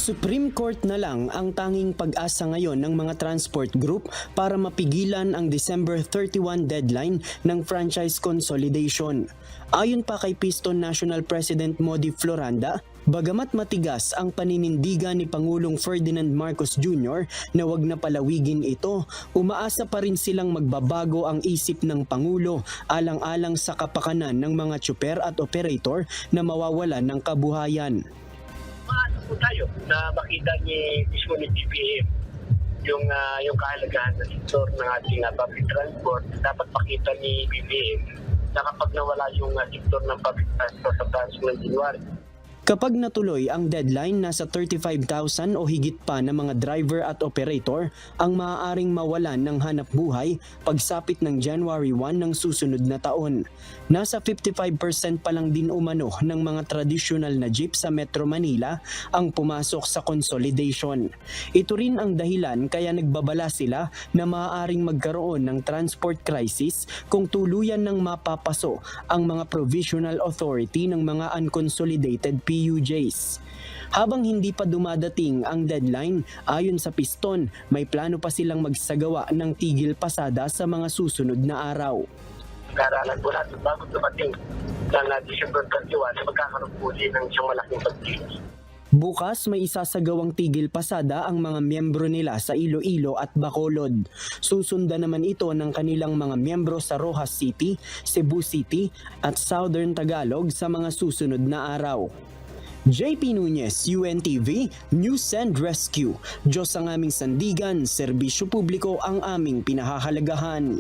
Supreme Court na lang ang tanging pag-asa ngayon ng mga transport group para mapigilan ang December 31 deadline ng franchise consolidation. Ayon pa kay Piston National President Modi Floranda, bagamat matigas ang paninindigan ni Pangulong Ferdinand Marcos Jr. na wag na palawigin ito, umaasa pa rin silang magbabago ang isip ng Pangulo alang-alang sa kapakanan ng mga tsuper at operator na mawawalan ng kabuhayan. Maano po tayo na makita mismo ni BBM yung kahalagahan ng sektor ng ating public transport. Dapat makita ni BBM na kapag nawala yung sektor ng public transport sa transport ng January. Kapag natuloy ang deadline, nasa 35,000 o higit pa na mga driver at operator ang maaaring mawalan ng hanap buhay pagsapit ng January 1 ng susunod na taon. Nasa 55% pa lang din umano ng mga traditional na jeep sa Metro Manila ang pumasok sa consolidation. Ito rin ang dahilan kaya nagbabala sila na maaaring magkaroon ng transport crisis kung tuluyan ng mapapaso ang mga provisional authority ng mga unconsolidated PUJs. Habang hindi pa dumadating ang deadline, ayon sa Piston, may plano pa silang magsagawa ng tigil pasada sa mga susunod na araw. Pag-aaralan po natin bago dumating ng December 31 na magkakaroon po din ng isang malaking pagkilos. Bukas may isasagawang tigil pasada ang mga miyembro nila sa Iloilo at Bacolod. Susundan naman ito ng kanilang mga miyembro sa Rojas City, Cebu City at Southern Tagalog sa mga susunod na araw. JP Nunez, UNTV, News and Rescue. Diyos ang aming sandigan, serbisyo publiko ang aming pinahahalagahan.